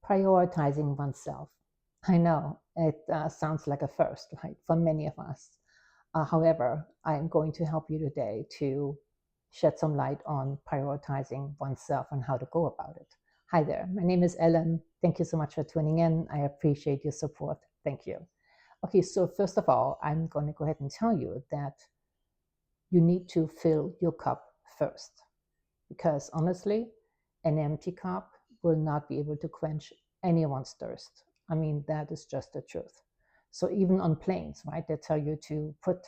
Prioritizing oneself. I know it sounds like a first, right, for many of us. However, I am going to help you today to shed some light on prioritizing oneself and how to go about it. Hi there, my name is Ellen. Thank you so much for tuning in. I appreciate your support. Thank you. Okay, so first of all, I'm going to go ahead and tell you that you need to fill your cup first, because honestly, an empty cup will not be able to quench anyone's thirst. I mean, that is just the truth. So even on planes, right, they tell you to put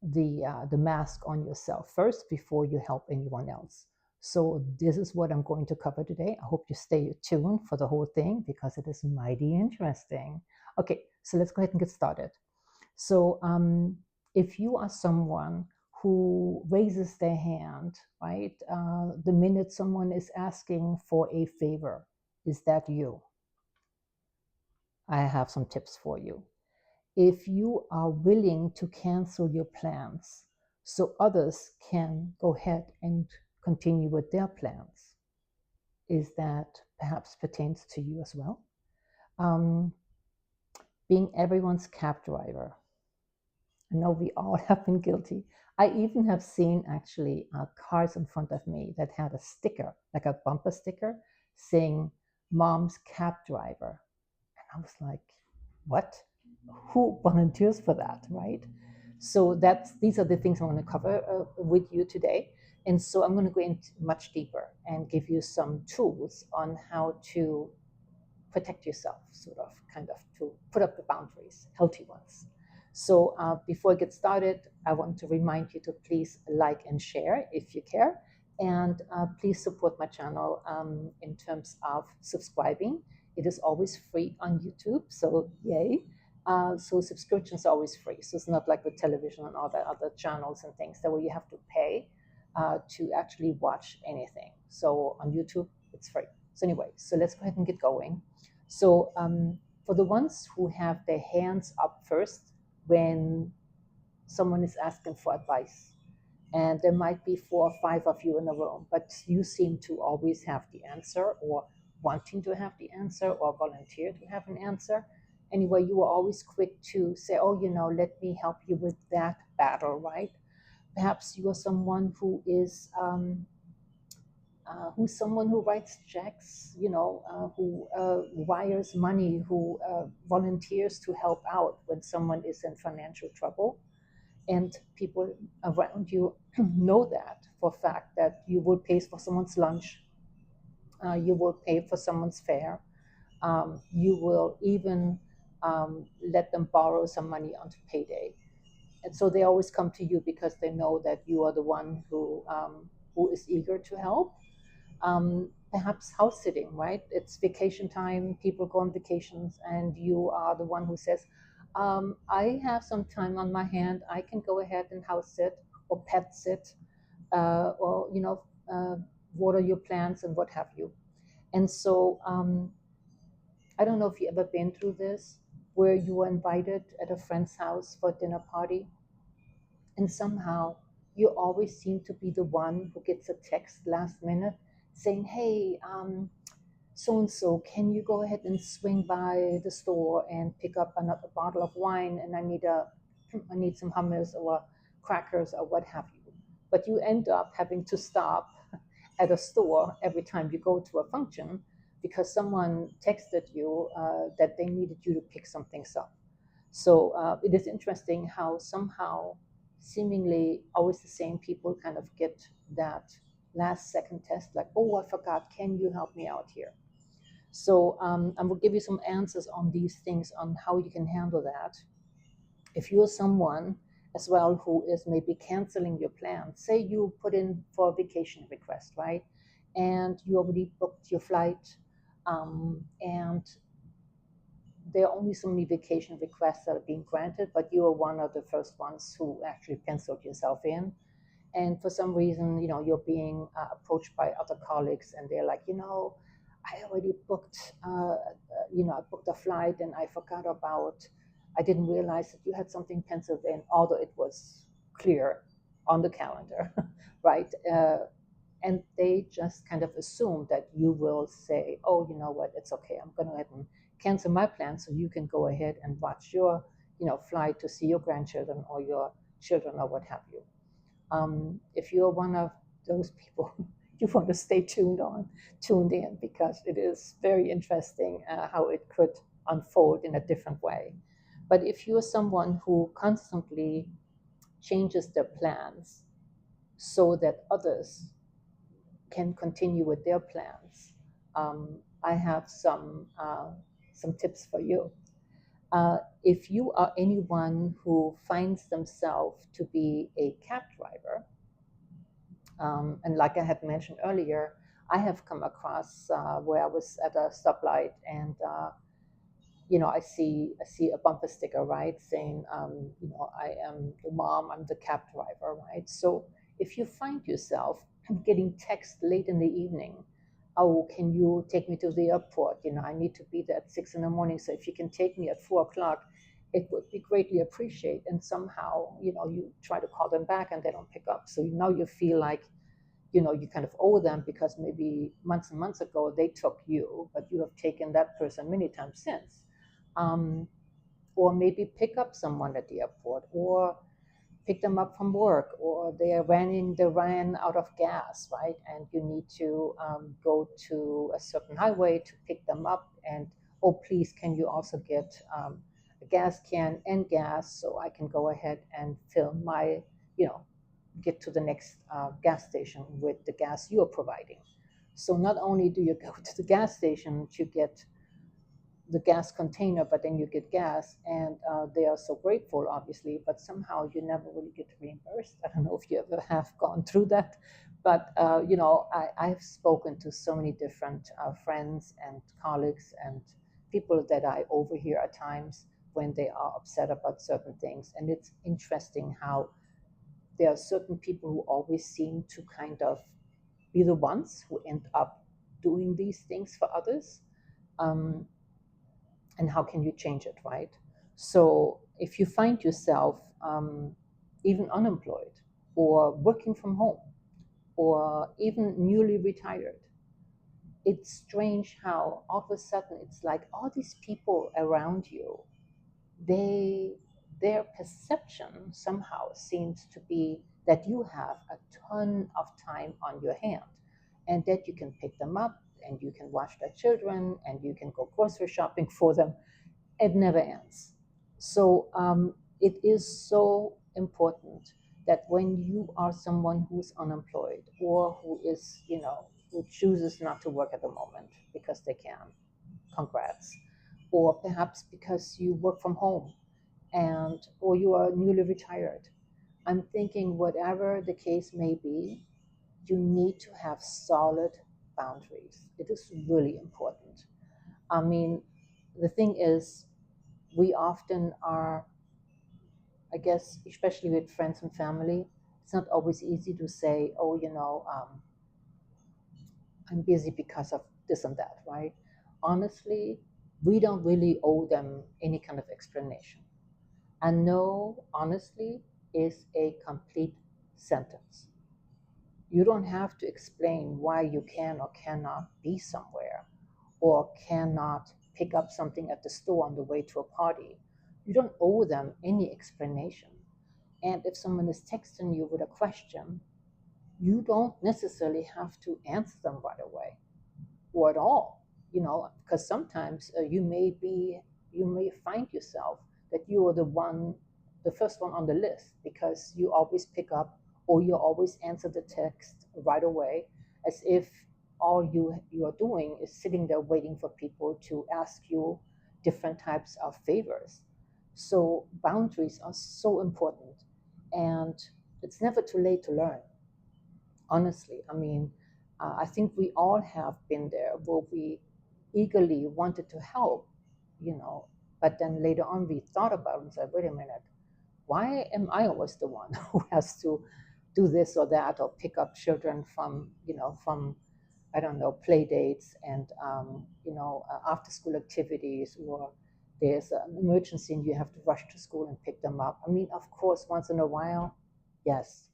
the mask on yourself first before you help anyone else. So this is what I'm going to cover today. I hope you stay tuned for the whole thing because it is mighty interesting. Okay, so let's go ahead and get started. So if you are someone who raises their hand, right, the minute someone is asking for a favor, is that you? I have some tips for you. If you are willing to cancel your plans so others can go ahead and continue with their plans, is that perhaps pertains to you as well? Um, being everyone's cab driver. I know we all have been guilty. I even have seen actually cars in front of me that had a sticker, like a bumper sticker, saying "Mom's cab driver." And I was like, what? Who volunteers for that, right? So these are the things I'm going to cover with you today. And so I'm going to go in much deeper and give you some tools on how to protect yourself, sort of, kind of, to put up the boundaries, healthy ones. So before I get started, I want to remind you to please like and share if you care. And please support my channel in terms of subscribing. It is always free on YouTube, so yay. So subscriptions are always free. So it's not like with television and all the other channels and things that where you have to pay to actually watch anything. So on YouTube, it's free. So anyway, so let's go ahead and get going. So for the ones who have their hands up first when someone is asking for advice, and there might be 4 or 5 of you in the room, but you seem to always have the answer or wanting to have the answer or volunteer to have an answer. Anyway, you are always quick to say, oh, let me help you with that battle, right? Perhaps you are someone who's someone who writes checks, who wires money, who volunteers to help out when someone is in financial trouble. And people around you know that for a fact that you will pay for someone's lunch, you will pay for someone's fare, you will even let them borrow some money on payday. And so they always come to you because they know that you are the one who is eager to help. Perhaps house sitting, right? It's vacation time, people go on vacations, and you are the one who says, I have some time on my hand, I can go ahead and house sit or pet sit, or, water your plants and what have you. And so I don't know if you ever been through this, where you were invited at a friend's house for a dinner party, and somehow you always seem to be the one who gets a text last minute saying, hey, so and so, can you go ahead and swing by the store and pick up another bottle of wine? And I need some hummus or crackers or what have you. But you end up having to stop at a store every time you go to a function because someone texted you that they needed you to pick some things up. So it is interesting how somehow, seemingly always the same people kind of get that last second test, like, oh, I forgot, can you help me out here? So I will give you some answers on these things on how you can handle that. If you're someone as well who is maybe canceling your plans, say you put in for a vacation request, right? And you already booked your flight, and there are only so many vacation requests that are being granted, but you are one of the first ones who actually penciled yourself in. And for some reason, you're being approached by other colleagues, and they're like, I already booked, I booked a flight, and I didn't realize that you had something penciled in, although it was clear on the calendar, right? and they just kind of assume that you will say, oh, you know what, it's okay, I'm going to go ahead and cancel my plan so you can go ahead and watch your, flight to see your grandchildren or your children or what have you. If you're one of those people, you want to stay tuned in, because it is very interesting how it could unfold in a different way. But if you're someone who constantly changes their plans so that others can continue with their plans, I have some tips for you. If you are anyone who finds themselves to be a cab driver, and like I had mentioned earlier, I have come across where I was at a stoplight, and I see a bumper sticker, right, saying, I am the mom, I'm the cab driver, right? So if you find yourself getting text late in the evening, oh, can you take me to the airport? I need to be there at 6 in the morning. So if you can take me at 4 o'clock, it would be greatly appreciated. And somehow, you try to call them back and they don't pick up. So now you feel like, you kind of owe them, because maybe months and months ago they took you, but you have taken that person many times since. Um, or maybe pick up someone at the airport, or pick them up from work, or they ran out of gas, right? And you need to go to a certain highway to pick them up. And oh, please, can you also get a gas can and gas so I can go ahead and fill my, get to the next gas station with the gas you are providing. So not only do you go to the gas station to get the gas container, but then you get gas, and they are so grateful, obviously, but somehow you never really get reimbursed. I don't know if you ever have gone through that, but I've spoken to so many different friends and colleagues and people that I overhear at times when they are upset about certain things, and it's interesting how there are certain people who always seem to kind of be the ones who end up doing these things for others. Um, and how can you change it, right? So if you find yourself even unemployed, or working from home, or even newly retired, it's strange how all of a sudden it's like all these people around you, they their perception somehow seems to be that you have a ton of time on your hand, and that you can pick them up, and you can watch their children, and you can go grocery shopping for them. It never ends. So it is so important that when you are someone who's unemployed, or who is, who chooses not to work at the moment because they can, congrats. Or perhaps because you work from home, or you are newly retired. I'm thinking, whatever the case may be, you need to have solid boundaries. It is really important. I mean, the thing is, we often are, I guess, especially with friends and family, it's not always easy to say, oh, I'm busy because of this and that, right? Honestly, we don't really owe them any kind of explanation. And no, honestly, is a complete sentence. You don't have to explain why you can or cannot be somewhere, or cannot pick up something at the store on the way to a party. You don't owe them any explanation. And if someone is texting you with a question, you don't necessarily have to answer them right away, or at all, because sometimes you may find yourself that you are the first one on the list, because you always pick up, or you always answer the text right away, as if all you are doing is sitting there waiting for people to ask you different types of favors. So boundaries are so important, and it's never too late to learn. Honestly, I mean, I think we all have been there, where we eagerly wanted to help, you know, but then later on we thought about it and said, wait a minute, why am I always the one who has to do this or that, or pick up children from, from, I don't know, play dates, and, after school activities, or there's an emergency and you have to rush to school and pick them up. I mean, of course, once in a while, yes,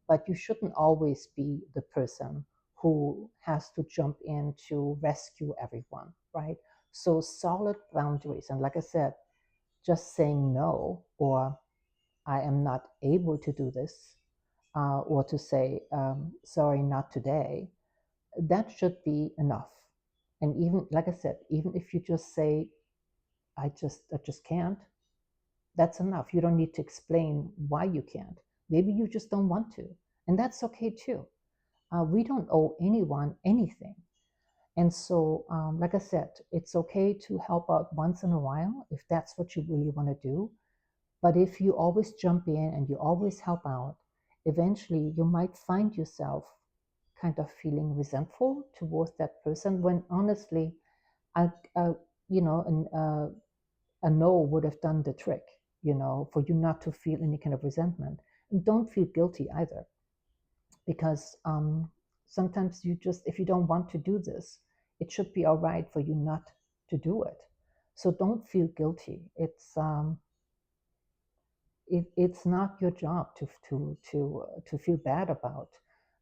but you shouldn't always be the person who has to jump in to rescue everyone, right? So solid boundaries. And like I said, just saying no, or I am not able to do this, or to say, sorry, not today, that should be enough. And even, like I said, even if you just say, I just can't, that's enough. You don't need to explain why you can't. Maybe you just don't want to. And that's okay too. We don't owe anyone anything. And so, like I said, it's okay to help out once in a while if that's what you really want to do. But if you always jump in and you always help out, eventually you might find yourself kind of feeling resentful towards that person when honestly, I, you know, a no would have done the trick, for you not to feel any kind of resentment. And don't feel guilty either, because sometimes if you don't want to do this, it should be all right for you not to do it. So don't feel guilty. It's not your job to feel bad about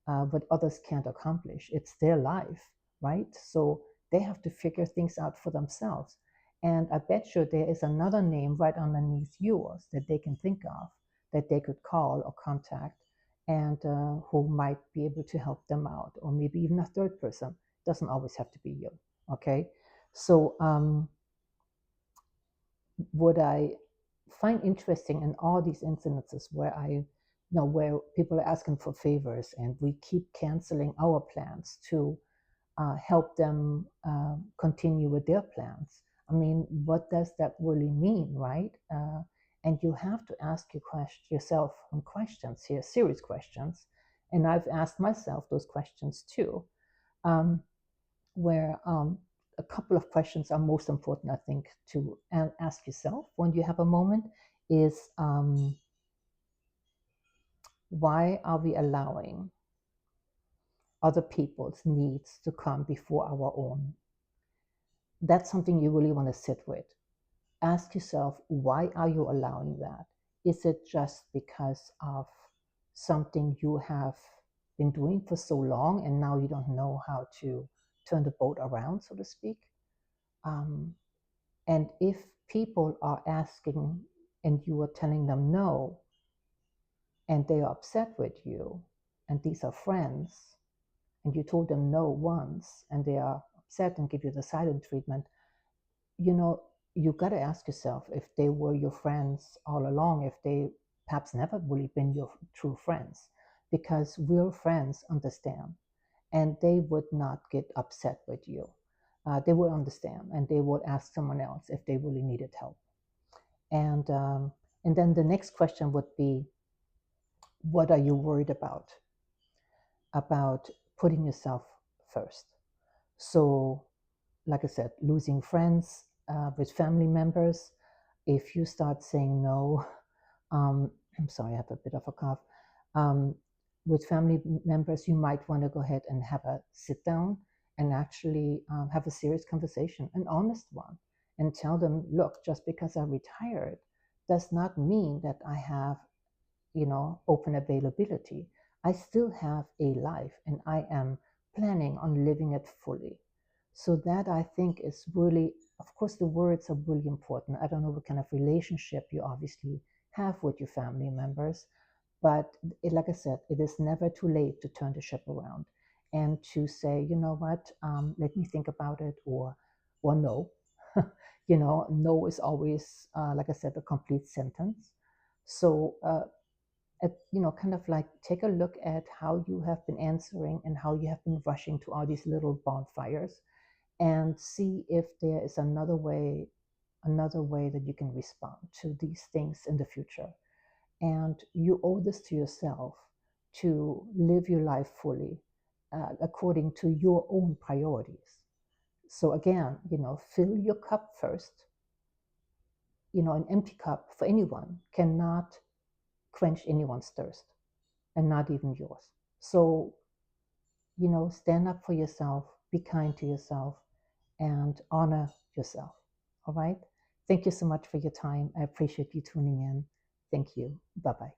what others can't accomplish. It's their life, right? So they have to figure things out for themselves. And I bet you there is another name right underneath yours that they can think of, that they could call or contact, and who might be able to help them out, or maybe even a third person. It doesn't always have to be you. Okay, so what I find interesting in all these incidences where people are asking for favors and we keep canceling our plans to help them continue with their plans. I mean, what does that really mean, right? And you have to ask yourself some questions here, serious questions. And I've asked myself those questions too. Um, where a couple of questions are most important, I think, to ask yourself when you have a moment is, why are we allowing other people's needs to come before our own? That's something you really want to sit with. Ask yourself, why are you allowing that? Is it just because of something you have been doing for so long and now you don't know how to turn the boat around, so to speak? And if people are asking and you are telling them no, and they are upset with you, and these are friends, and you told them no once, and they are upset and give you the silent treatment, you got to ask yourself if they were your friends all along, if they perhaps never really been your true friends, because real friends understand, and they would not get upset with you. They will understand, and they will ask someone else if they really needed help. And then the next question would be, what are you worried about? About putting yourself first. So, like I said, losing friends with family members. If you start saying no, I'm sorry, I have a bit of a cough. With family members, you might want to go ahead and have a sit down and actually have a serious conversation, an honest one, and tell them, look, just because I retired does not mean that I have, open availability. I still have a life and I am planning on living it fully. So that, I think, is really, of course, the words are really important. I don't know what kind of relationship you obviously have with your family members, but like I said, it is never too late to turn the ship around and to say, you know what, let me think about it, or no. No is always, like I said, a complete sentence. So, kind of like take a look at how you have been answering and how you have been rushing to all these little bonfires, and see if there is another way that you can respond to these things in the future. And you owe this to yourself to live your life fully, according to your own priorities. So again, fill your cup first. An empty cup for anyone cannot quench anyone's thirst, and not even yours. So, stand up for yourself, be kind to yourself, and honor yourself. All right. Thank you so much for your time. I appreciate you tuning in. Thank you. Bye bye.